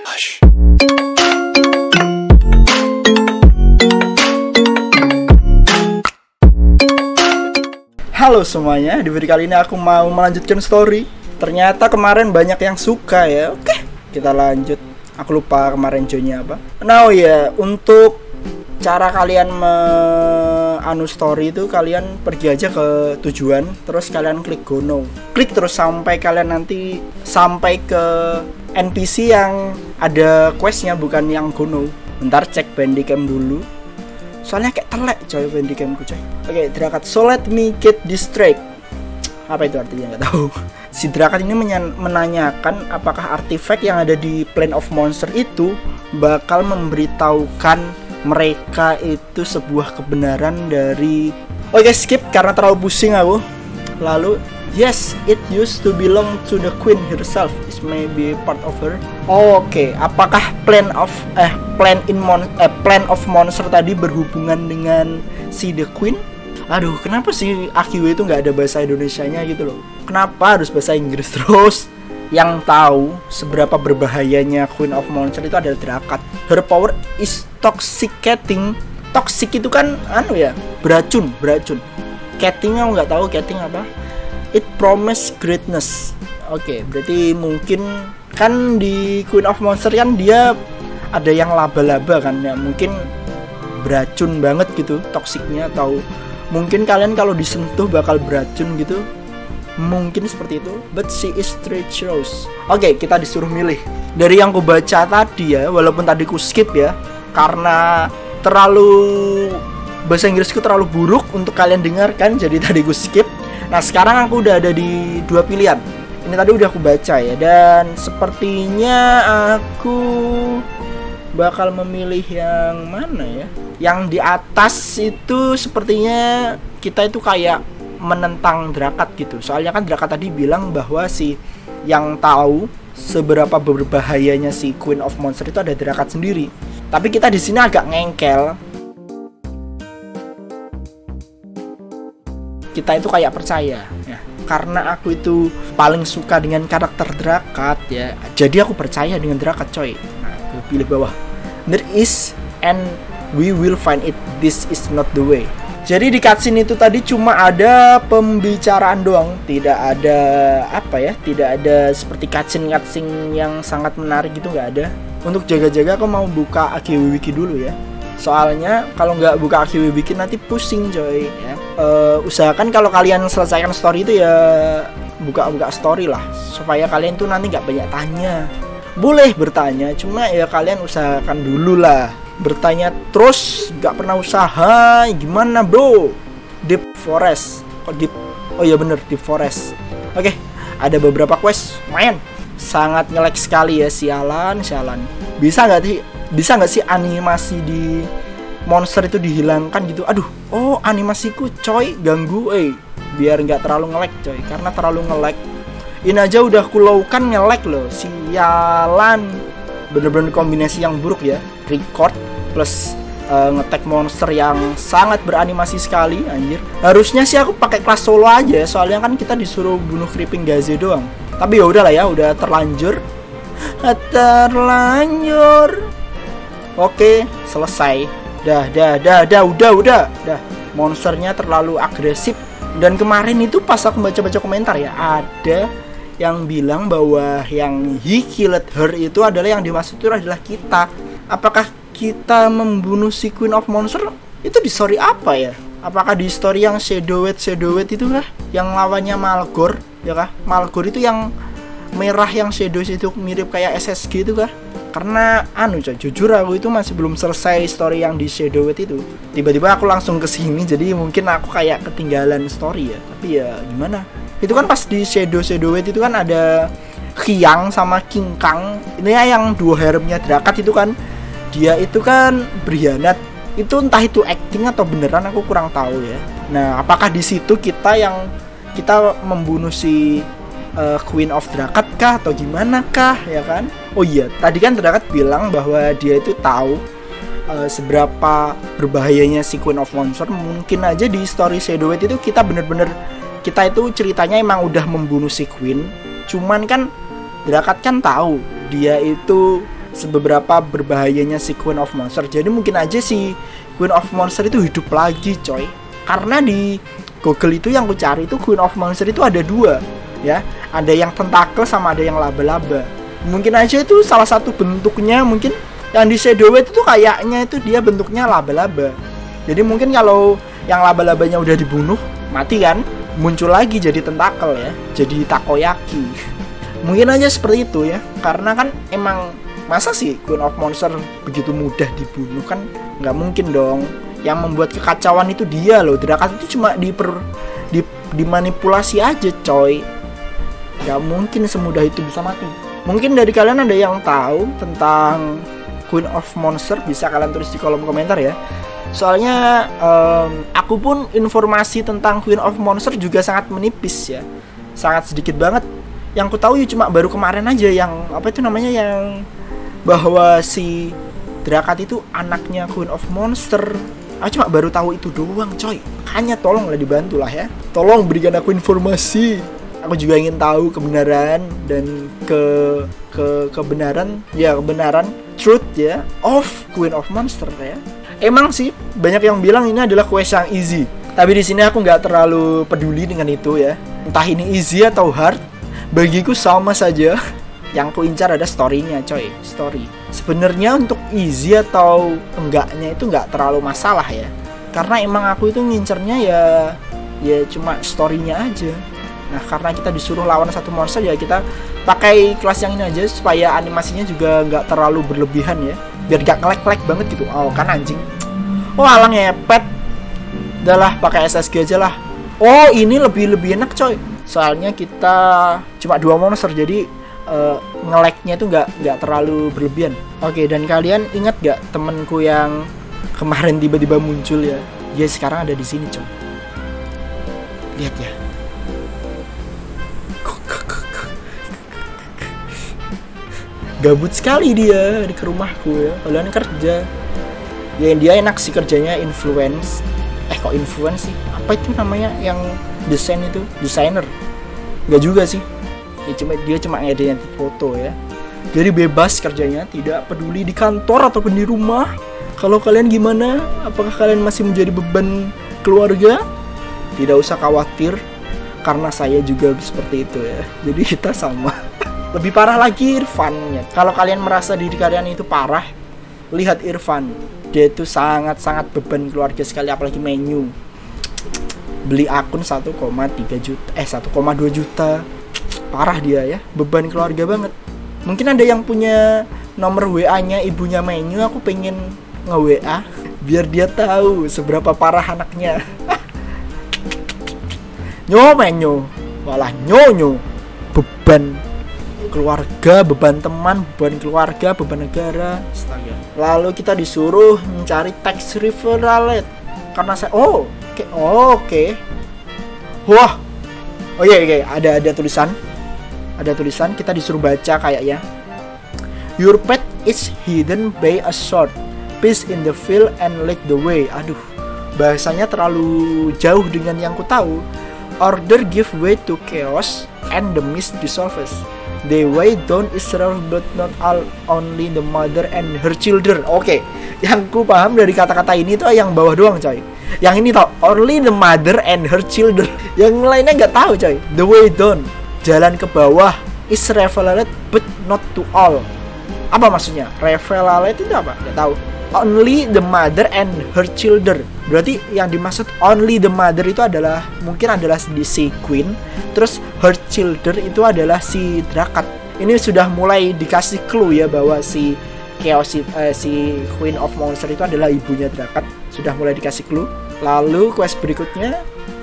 Hush. Halo semuanya, di video kali ini aku mau melanjutkan story. Ternyata kemarin banyak yang suka ya. Oke, kita lanjut. Aku lupa kemarin joinnya apa. Nah ya, untuk cara kalian story itu, kalian pergi aja ke tujuan, terus kalian klik go now. Klik terus sampai kalian nanti sampai ke NPC yang ada questnya, bukan yang go now. Bentar, cek Bandicam dulu. Soalnya kayak telek coy Bandicamku coy. Oke, Drakat. So let me get this straight. Apa itu artinya nggak tahu. Si Drakat ini menanyakan apakah artifact yang ada di Plane of Monster itu bakal memberitahukan mereka itu sebuah kebenaran dari... Oke, skip karena terlalu pusing aku. Lalu, yes, it used to belong to the queen herself. It may be part of her. Oke, apakah Plane of Monster tadi berhubungan dengan si the queen? Aduh, kenapa sih AQW itu nggak ada bahasa Indonesianya gitu loh? Kenapa harus bahasa Inggris terus? Yang tahu seberapa berbahayanya Queen of Monster itu adalah Drakat. Her power is toxicating. Toxic itu kan beracun. Cating aku nggak tahu cating apa. It promise greatness. Oke, berarti mungkin kan di Queen of Monster kan dia ada yang laba-laba kan ya, mungkin beracun banget gitu toksiknya, atau mungkin kalian kalau disentuh bakal beracun gitu. Mungkin seperti itu, but she is treacherous. Oke, kita disuruh milih. Dari yang ku baca tadi ya, walaupun tadi ku skip ya, karena bahasa Inggrisku terlalu buruk untuk kalian dengarkan, jadi tadi ku skip. Nah, sekarang aku udah ada di dua pilihan. Ini tadi udah aku baca ya, dan sepertinya aku bakal memilih yang mana ya? Yang di atas itu sepertinya kita itu kayak menentang Drakat gitu. Soalnya kan Drakat tadi bilang bahwa si yang tahu seberapa berbahayanya si Queen of Monster itu ada Drakat sendiri. Tapi kita di sini agak ngengkel. Kita itu kayak percaya ya. Karena aku itu paling suka dengan karakter Drakat ya. Jadi aku percaya dengan Drakat coy. Nah, aku pilih bawah. There is and we will find it. This is not the way. Jadi di cutscene itu tadi cuma ada pembicaraan doang, tidak ada tidak ada seperti cutscene yang sangat menarik gitu, nggak ada. Untuk jaga-jaga aku mau buka AQW Wiki dulu ya. Soalnya kalau nggak buka AQW Wiki nanti pusing coy ya. Usahakan kalau kalian selesaikan story itu ya buka story lah, supaya kalian tuh nanti nggak banyak tanya. Boleh bertanya, cuma ya kalian usahakan dulu lah. Bertanya terus gak pernah usaha, gimana bro? Deep Forest. Oh iya bener, Deep Forest. Oke, ada beberapa quest lumayan sangat nge-lag sekali ya. Sialan. Bisa gak sih animasi di monster itu dihilangkan gitu? Aduh, animasiku coy ganggu biar gak terlalu nge-lag coy. Karena terlalu nge-lag ini aja udah kulaukan nge-lag loh. Sialan. Bener-bener kombinasi yang buruk ya. Record plus nge-tag monster yang sangat beranimasi sekali, anjir. Harusnya sih aku pakai kelas solo aja, soalnya kan kita disuruh bunuh Creeping Gaze doang. Tapi ya udahlah ya, udah terlanjur. Oke, selesai. Udah. Monsternya terlalu agresif. Dan kemarin itu pas aku baca-baca komentar ya, ada yang bilang bahwa yang he killed her itu adalah yang dimaksud itu adalah kita. Apakah kita membunuh si Queen of Monster itu di story apa ya? Apakah di story yang Shadowhead itu kah? Yang lawannya Malgor ya kah? Malgor itu yang merah, yang Shadowhead itu mirip kayak SSG itu kah? Karena jujur aku itu masih belum selesai story yang di Shadowhead itu. Tiba-tiba aku langsung ke sini, jadi mungkin aku kayak ketinggalan story ya. Tapi ya gimana? Itu kan pas di Shadowhead itu kan ada Hyang sama King Kang. Ini ya yang dua haremnya Drakat itu kan. Dia itu kan berkhianat. Itu entah itu acting atau beneran aku kurang tahu ya. Nah, apakah di situ kita membunuh si Queen of Drakat kah atau gimana kah ya kan? Oh iya, tadi kan Drakat bilang bahwa dia itu tahu seberapa berbahayanya si Queen of Monster. Mungkin aja di story Shadowhead itu kita itu ceritanya emang udah membunuh si Queen. Cuman kan Drakat kan tahu dia itu seberapa berbahayanya si Queen of Monster. Jadi mungkin aja si Queen of Monster itu hidup lagi coy. Karena di Google itu yang aku cari itu Queen of Monster itu ada 2 ya. Ada yang tentakel sama ada yang laba-laba. Mungkin aja itu salah satu bentuknya, mungkin yang di Shadow Weight itu kayaknya itu dia bentuknya laba-laba. Jadi mungkin kalau yang laba-labanya udah dibunuh, mati kan, muncul lagi jadi tentakel ya, jadi takoyaki. Mungkin aja seperti itu ya. Karena kan emang masa sih Queen of Monster begitu mudah dibunuh, kan nggak mungkin dong. Yang membuat kekacauan itu dia loh. Drakat itu cuma dimanipulasi aja coy. Nggak mungkin semudah itu bisa mati. Mungkin dari kalian ada yang tahu tentang Queen of Monster, bisa kalian tulis di kolom komentar ya. Soalnya aku pun informasi tentang Queen of Monster juga sangat menipis ya. Sangat sedikit banget. Yang ku tahu ya cuma baru kemarin aja yang apa itu namanya, yang bahwa si Drakat itu anaknya Queen of Monster. Aku cuma baru tahu itu doang coy. Makanya tolonglah dibantu lah ya. Tolong berikan aku informasi. Aku juga ingin tahu kebenaran dan kebenaran truth ya of Queen of Monster ya. Emang sih banyak yang bilang ini adalah quest yang easy. Tapi di sini aku nggak terlalu peduli dengan itu ya. Entah ini easy atau hard, bagiku sama saja. Yang ku incar ada story-nya coy, story. Sebenarnya untuk easy atau enggaknya itu nggak terlalu masalah ya. Karena emang aku itu ngincernya ya cuma story-nya aja. Nah karena kita disuruh lawan satu monster ya kita pakai kelas yang ini aja supaya animasinya juga nggak terlalu berlebihan ya, biar gak nge-lag banget gitu. Oh kan anjing, oh alang ngepet. Udahlah pakai SSG aja lah. Oh ini lebih enak coy, soalnya kita cuma 2 monster jadi nge-lag-nya itu nggak terlalu berlebihan. Oke, dan kalian ingat gak temenku yang kemarin tiba-tiba muncul ya? Dia sekarang ada di sini coy. Lihat ya. Gabut sekali dia di ke rumahku ya. Kalian kerja. Ya dia enak sih kerjanya influence. Kok influence sih? Apa itu namanya yang desain itu? Desainer. Enggak juga sih. Dia cuma ngedit foto ya. Jadi bebas kerjanya, tidak peduli di kantor ataupun di rumah. Kalau kalian gimana? Apakah kalian masih menjadi beban keluarga? Tidak usah khawatir, karena saya juga seperti itu ya. Jadi kita sama. Lebih parah lagi Irfannya. Kalau kalian merasa diri kalian itu parah, lihat Irfan. Dia itu sangat-sangat beban keluarga sekali, apalagi menu. Beli akun 1,3 juta, 1,2 juta. Parah dia ya, beban keluarga banget. Mungkin ada yang punya nomor WA-nya ibunya menu, aku pengen nge-WA biar dia tahu seberapa parah anaknya. Menu, malah nyonyo. Beban keluarga, beban teman, beban keluarga, beban negara. Astaga. Lalu kita disuruh mencari tax referral karena saya oke. Wah. Oh iya, ada tulisan. Ada tulisan kita disuruh baca kayaknya. Your pet is hidden by a short piece in the field and lead the way. Aduh, bahasanya terlalu jauh dengan yang ku tahu. Order give way to chaos and the mist dissolves. The way down is rough but not all, only the mother and her children. Oke, yang ku paham dari kata-kata ini tuh yang bawah doang coy. Yang ini tau, only the mother and her children. Yang lainnya nggak tahu coy. The way down, jalan ke bawah, is revealed but not to all. Apa maksudnya? Revealed itu apa? Nggak tahu. Only the mother and her children. Berarti yang dimaksud only the mother itu adalah mungkin adalah si Queen, terus her children itu adalah si Drakat. Ini sudah mulai dikasih clue ya bahwa si Chaos si Queen of Monster itu adalah ibunya Drakat. Sudah mulai dikasih clue. Lalu quest berikutnya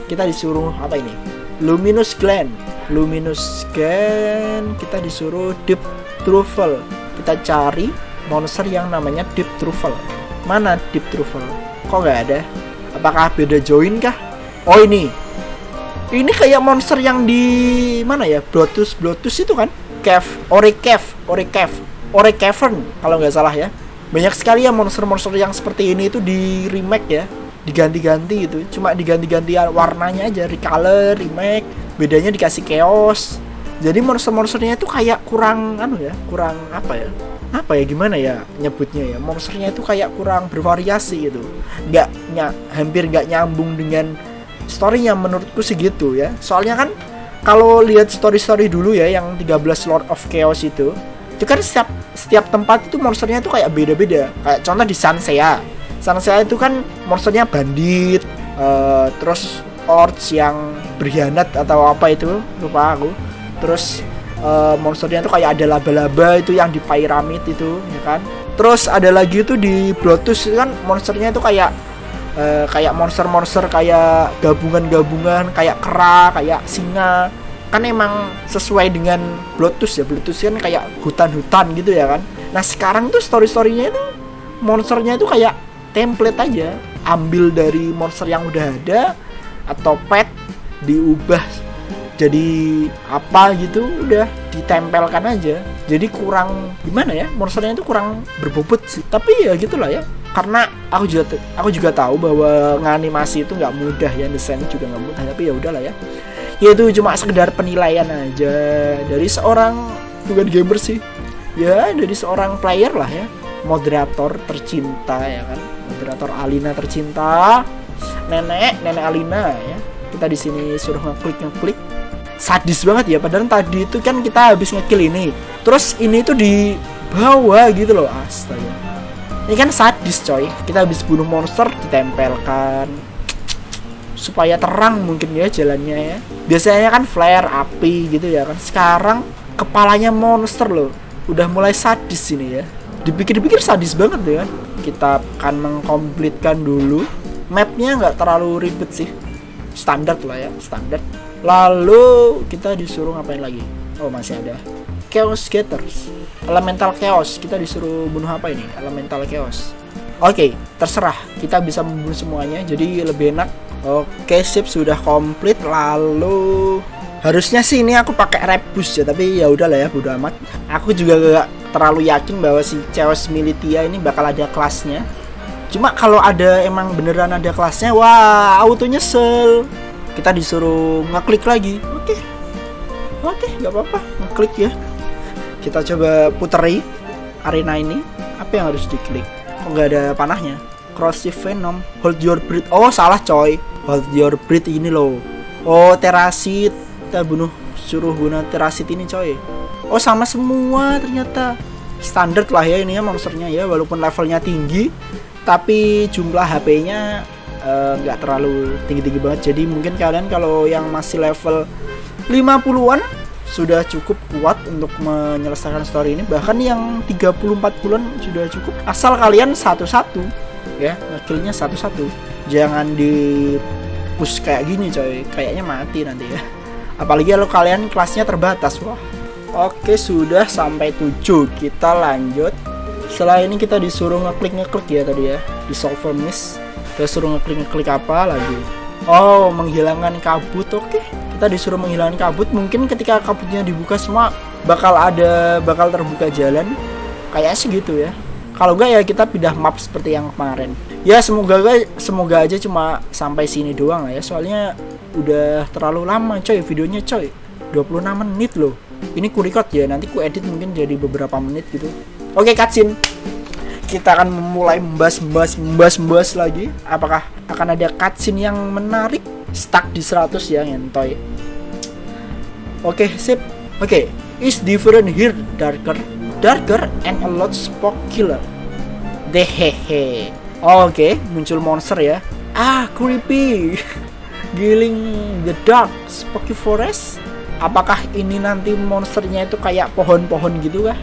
kita disuruh apa ini? Luminous Glen. Kita disuruh Deep Truffle. Kita cari monster yang namanya Deep Truffle. Mana Deep Truffle? Kok nggak ada? Apakah beda join kah? Oh ini kayak monster yang di mana ya? Blotus itu kan? Ore Cavern kalau nggak salah ya. Banyak sekali ya monster-monster yang seperti ini itu di remake ya, diganti-ganti itu. Cuma diganti-ganti warnanya aja, recolor, remake. Bedanya dikasih chaos. Jadi monster-monsternya itu kayak kurang kurang apa ya? apa ya, gimana ya nyebutnya ya, monsternya itu kayak kurang bervariasi gitu, hampir nggak nyambung dengan storynya menurutku segitu ya. Soalnya kan kalau lihat story dulu ya yang 13 Lord of Chaos itu kan setiap tempat itu monsternya itu kayak beda-beda. Kayak contoh di Sansea itu kan monsternya bandit, terus orcs yang berkhianat atau apa itu lupa aku. Terus monsternya itu kayak ada laba-laba itu yang di pyramid itu ya kan. Terus ada lagi itu di Bloodthirst kan monsternya itu kayak monster-monster kayak gabungan kayak kera, kayak singa. Kan emang sesuai dengan Bloodthirst ya. Bloodthirst kan kayak hutan-hutan gitu ya kan. Nah sekarang tuh story-storynya itu monsternya itu kayak template aja, ambil dari monster yang udah ada atau pet diubah jadi apa gitu, udah ditempelkan aja. Jadi kurang gimana ya, monsternya itu kurang berbobot sih. Tapi ya gitulah ya, karena aku juga tahu bahwa nganimasi itu nggak mudah ya, desain juga nggak mudah. Tapi ya udahlah ya, itu cuma sekedar penilaian aja dari seorang, bukan gamer sih ya, dari seorang player lah ya, moderator tercinta ya kan, moderator Alina tercinta, nenek Alina ya. Kita di sini suruh ngeklik, sadis banget ya. Padahal tadi itu kan kita habis ngekill ini, terus ini tuh di bawah gitu loh, astaga. Ini kan sadis coy, kita habis bunuh monster ditempelkan supaya terang mungkin ya jalannya ya. Biasanya kan flare api gitu ya kan, sekarang kepalanya monster loh. Udah mulai sadis ini ya, dipikir-pikir sadis banget ya kan. Kita akan mengkomplitkan dulu mapnya, nggak terlalu ribet sih, standar lah ya, standar. Lalu kita disuruh ngapain lagi? Oh masih ada Chaos Gators, Elemental Chaos. Kita disuruh bunuh apa ini? Elemental Chaos. Oke, terserah, kita bisa membunuh semuanya, jadi lebih enak. Oke, sip, sudah komplit. Lalu harusnya sih ini aku pakai rebus ya, tapi ya udahlah ya, bodo amat. Aku juga gak terlalu yakin bahwa si Chaos Militia ini bakal ada kelasnya. Cuma kalau ada, emang beneran ada kelasnya, wah auto nyesel. Kita disuruh ngeklik lagi. Oke, nggak apa-apa, ngeklik ya. Kita coba puteri arena ini. Apa yang harus diklik? Kok nggak ada panahnya? Corrosive Venom, Hold Your Breath. Oh salah coy, Hold Your Breath ini loh. Oh Terasit, kita suruh bunuh Terasit ini coy. Oh sama semua ternyata. Standar lah ya ini ya monsternya ya, walaupun levelnya tinggi, tapi jumlah HP-nya nggak terlalu tinggi-tinggi banget. Jadi mungkin kalian kalau yang masih level 50-an sudah cukup kuat untuk menyelesaikan story ini. Bahkan yang 30-40-an sudah cukup, asal kalian satu-satu ya, ngekillnya satu-satu. Jangan di push kayak gini coy, kayaknya mati nanti ya. Apalagi kalau kalian kelasnya terbatas. Wah. Oke, sudah sampai 7. Kita lanjut. Setelah ini kita disuruh ngeklik ya tadi ya, di Solver Mist. Kita suruh ngeklik apa lagi? Oh, menghilangkan kabut. Oke, kita disuruh menghilangkan kabut. Mungkin ketika kabutnya dibuka semua bakal terbuka jalan. Kayaknya sih gitu ya. Kalau enggak ya kita pindah map seperti yang kemarin. Ya semoga aja cuma sampai sini doang lah ya. Soalnya udah terlalu lama coy videonya coy. 26 menit loh. Ini ku record ya, nanti ku edit mungkin jadi beberapa menit gitu. Oke, cutscene. Kita akan memulai membahas lagi. Apakah akan ada cutscene yang menarik? Stuck di 100 ya, ngentoy. Oke, sip. Oke, is different here, darker and a lot spook killer. Dehehe. Oke, muncul monster ya. Ah, creepy. Giling the dark spooky forest. Apakah ini nanti monsternya itu kayak pohon-pohon gitu kah?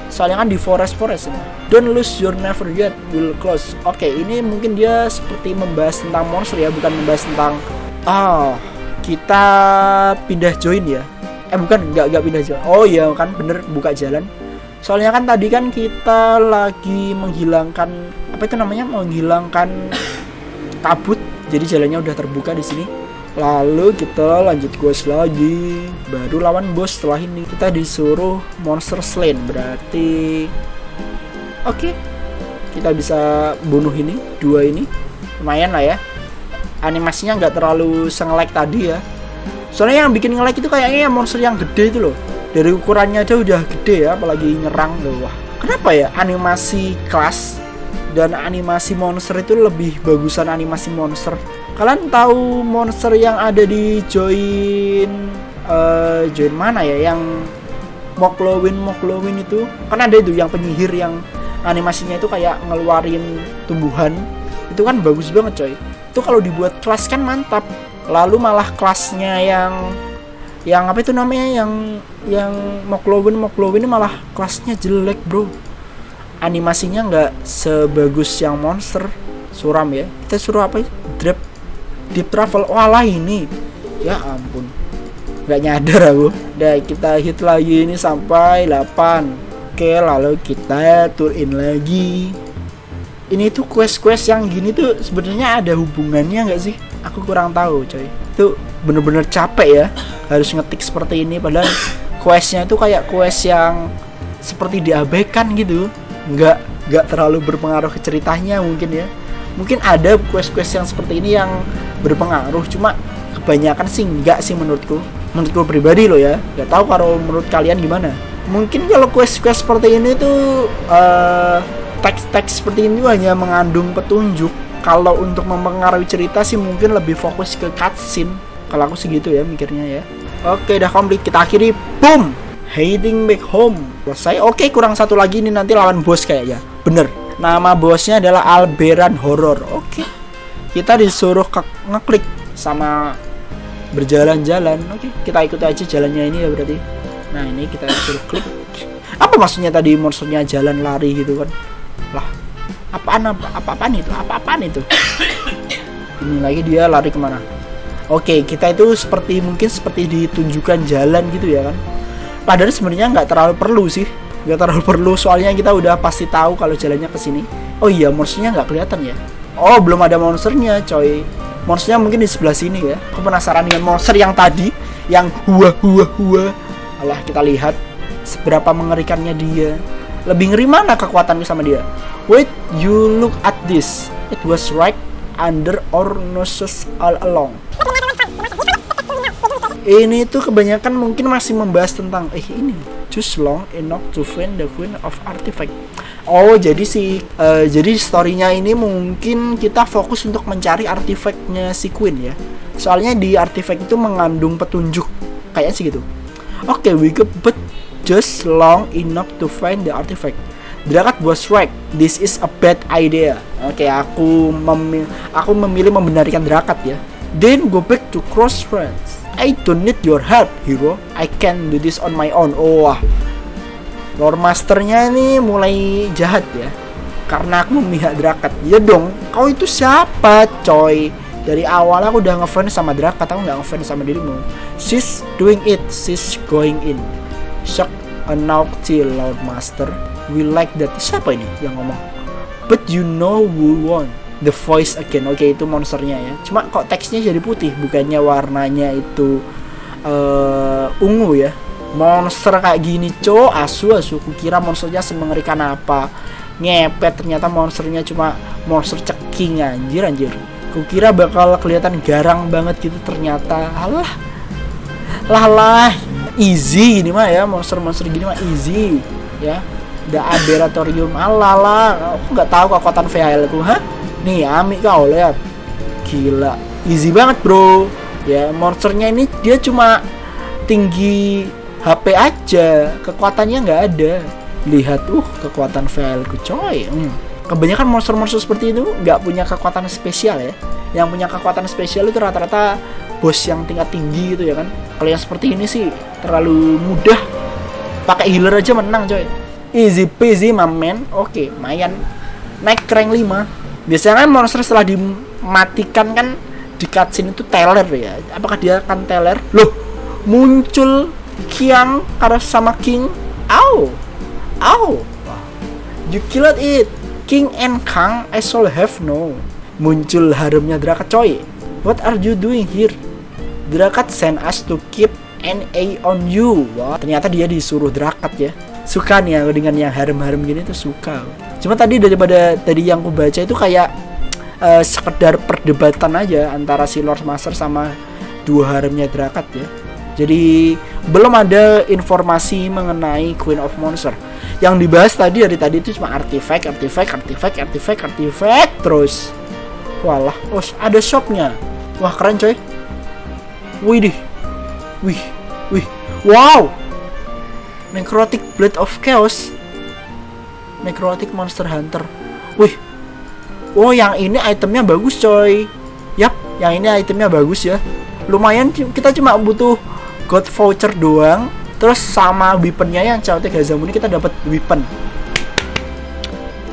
Soalnya kan di forest ini. Don't lose your never yet will close. Oke, ini mungkin dia seperti membahas tentang monster ya, bukan membahas tentang kita pindah join ya. Bukan, nggak pindah jalan. Oh iya kan, bener, buka jalan. Soalnya kan tadi kan kita lagi menghilangkan menghilangkan kabut. Jadi jalannya udah terbuka di sini. Lalu kita lanjut quest lagi, baru lawan bos. Setelah ini kita disuruh monster slain, berarti oke, kita bisa bunuh ini, 2 ini. Lumayan lah ya. Animasinya nggak terlalu nge-lag tadi ya. Soalnya yang bikin nge-lag itu kayaknya monster yang gede itu loh. Dari ukurannya aja udah gede ya, apalagi nyerang loh. Wah, kenapa ya animasi kelas dan animasi monster itu lebih bagusan animasi monster? Kalian tahu monster yang ada di join mana ya, yang Moklowin itu kan ada itu yang penyihir yang animasinya itu kayak ngeluarin tumbuhan, itu kan bagus banget coy. Itu kalau dibuat kelas kan mantap. Lalu malah kelasnya yang apa itu namanya, yang Moklowin ini malah kelasnya jelek bro, animasinya nggak sebagus yang monster. Suram ya, kita suruh apa ya, deep travel. Walah ini ya ampun, nggak nyadar aku. Udah kita hit lagi ini sampai 8. Oke, lalu kita turin lagi. Ini tuh quest yang gini tuh sebenarnya ada hubungannya nggak sih? Aku kurang tahu coy. Itu bener-bener capek ya, harus ngetik seperti ini. Padahal questnya itu kayak quest yang seperti diabaikan gitu, nggak terlalu berpengaruh ke ceritanya mungkin ya. Mungkin ada quest-quest yang seperti ini yang berpengaruh, cuma kebanyakan sih nggak sih menurutku pribadi loh ya. Nggak tahu kalau menurut kalian gimana. Mungkin kalau quest-quest seperti ini tuh teks-teks seperti ini hanya mengandung petunjuk. Kalau untuk mempengaruhi cerita sih mungkin lebih fokus ke cutscene. Kalau aku sih gitu ya mikirnya ya. Oke, udah komplit, kita akhiri. Boom, heading back home. Selesai. Oke, kurang satu lagi, ini nanti lawan bos kayaknya. Bener, nama bosnya adalah Alberan Horror. Oke, kita disuruh ngeklik sama berjalan-jalan. Oke, kita ikut aja jalannya ini ya berarti. Nah, ini kita suruh klik. Apa maksudnya tadi monsternya jalan lari gitu kan? Lah, apaan itu? Ini lagi dia lari kemana? Oke, kita itu seperti ditunjukkan jalan gitu ya kan? Padahal sebenarnya nggak terlalu perlu soalnya kita udah pasti tahu kalau jalannya ke sini. Oh iya, monsternya nggak kelihatan ya? Oh, belum ada monsternya coy. Monsternya mungkin di sebelah sini ya. Aku penasaran dengan monster yang tadi, yang hua. Alah, kita lihat seberapa mengerikannya dia. Lebih ngeri mana kekuatannya sama dia? Wait, you look at this. It was right under our noses all along. Ini tuh kebanyakan mungkin masih membahas tentang ini just long enough to find the queen of artifact. Oh, jadi jadi storynya ini mungkin kita fokus untuk mencari artifactnya si queen ya. Soalnya di artifact itu mengandung petunjuk kayaknya sih gitu. Oke, we go but just long enough to find the artifact. Drakat was right. This is a bad idea. Oke, aku memilih membenarkan Drakat ya. Then go back to Crossroads. I don't need your help, hero. I can do this on my own. Oh, wah. Lord Masternya ini mulai jahat ya. Karena aku memihak Drakat. Ya dong, kau itu siapa, coy? Dari awal aku udah ngefans sama Drakat, aku nggak ngefans sama dirimu. She's doing it. She's going in. Shock a naughty Lord Master. We like that. Siapa ini yang ngomong? But you know who won. The voice again. Oke, itu monsternya ya. Cuma kok teksnya jadi putih, bukannya warnanya itu ungu ya. Monster kayak gini asu kukira monsternya semengerikan apa. Ngepet, ternyata monsternya cuma monster ceking. Anjir kukira bakal kelihatan garang banget gitu, ternyata lah easy ini mah ya. Monster gini mah easy ya. The Aberratorium. Aku nggak tahu kekuatan VHL ku. Nih, Ami kau lihat. Gila, easy banget bro. Ya, monsternya ini dia cuma tinggi HP aja, kekuatannya nggak ada. Lihat, kekuatan VL ku coy. Kebanyakan monster-monster seperti itu nggak punya kekuatan spesial ya. Yang punya kekuatan spesial itu rata-rata bos yang tingkat tinggi gitu ya kan. Kalau yang seperti ini sih terlalu mudah. Pakai healer aja menang coy. Easy peasy my man. Oke, lumayan. Naik ke rank 5. Biasanya kan monster setelah dimatikan kan di cutscene itu teler ya. Apakah dia akan teler? Loh, muncul Qiang sama King. Ow. You killed it. King and Kang, I shall have no. Muncul haremnya Drakat coy. What are you doing here? Drakat send us to keep an eye on you. Wah, ternyata dia disuruh Drakat ya. Suka nih aku dengan yang harem-harem gini tuh suka. Cuma tadi yang aku baca itu kayak sekedar perdebatan aja antara si Lord Master sama dua haremnya Drakat ya. Jadi belum ada informasi mengenai Queen of Monster. Yang dibahas dari tadi itu cuma artifact terus. Walah, oh ada shopnya. Wah keren coy. Wih, wow. Necrotic Blade of Chaos, Necrotic Monster Hunter. Wih, oh yang ini itemnya bagus coy. Yap, yang ini itemnya bagus ya. Lumayan, kita cuma butuh God voucher doang. Terus sama weaponnya yang Chaotic Hazamune, kita dapat weapon.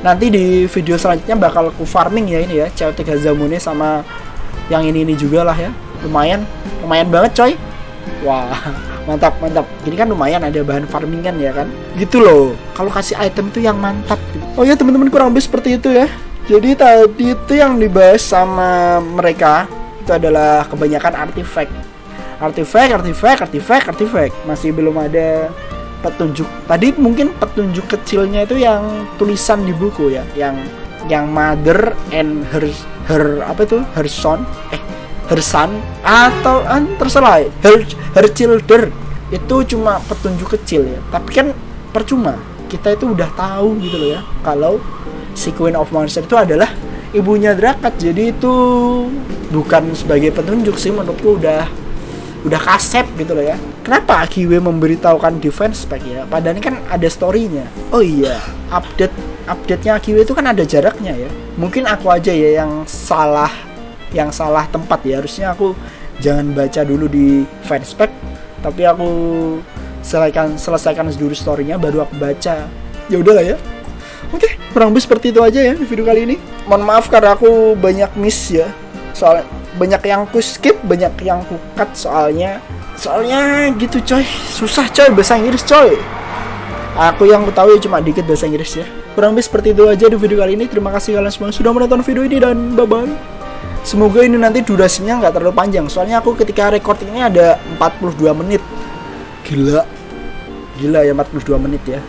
Nanti di video selanjutnya bakal aku farming ya ini ya, Chaotic Hazamune sama yang ini juga lah ya. Lumayan banget coy. Wah, mantap. Gini kan lumayan ada bahan farmingan ya kan. Gitu loh. Kalau kasih item tuh yang mantap gitu. Oh ya teman-teman, kurang lebih seperti itu ya. Jadi tadi itu yang dibahas sama mereka itu adalah kebanyakan artifact. Masih belum ada petunjuk. Tadi mungkin petunjuk kecilnya itu yang tulisan di buku ya, yang mother and her son atau terserah her children. Itu cuma petunjuk kecil ya. Tapi kan percuma. Kita itu udah tahu gitu loh ya, kalau si Queen of Monster itu adalah ibunya Drakat. Jadi itu bukan sebagai petunjuk sih, menurutku udah kasep gitu loh ya. Kenapa Akiwe memberitahukan defense spec ya? Padahal ini kan ada story-nya. Oh iya, update-nya Akiwe itu kan ada jaraknya ya. Mungkin aku aja ya yang salah tempat ya. Harusnya aku jangan baca dulu di fanspec, tapi aku selesaikan dulu story-nya baru aku baca. Ya udahlah ya. Oke, kurang lebih seperti itu aja ya di video kali ini. Mohon maaf karena aku banyak miss ya. Soalnya banyak yang ku skip, banyak yang ku cut soalnya gitu coy. Susah coy bahasa Inggris coy. Aku yang tahu ya cuma dikit bahasa Inggris ya. Kurang lebih seperti itu aja di video kali ini. Terima kasih kalian semua sudah menonton video ini dan bye bye. Semoga ini nanti durasinya nggak terlalu panjang. Soalnya aku ketika recording ini ada 42 menit. Gila ya 42 menit ya.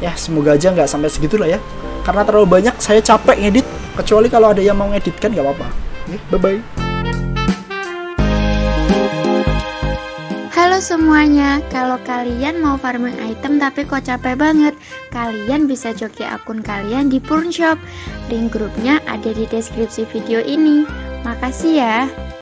Ya semoga aja nggak sampai segitu lah ya. Karena terlalu banyak saya capek ngedit. Kecuali kalau ada yang mau ngedit kan nggak apa-apa. Oke, bye-bye. Halo semuanya, kalau kalian mau farming item tapi kok capek banget, kalian bisa joki akun kalian di Purnshop. Link grupnya ada di deskripsi video ini. Makasih ya.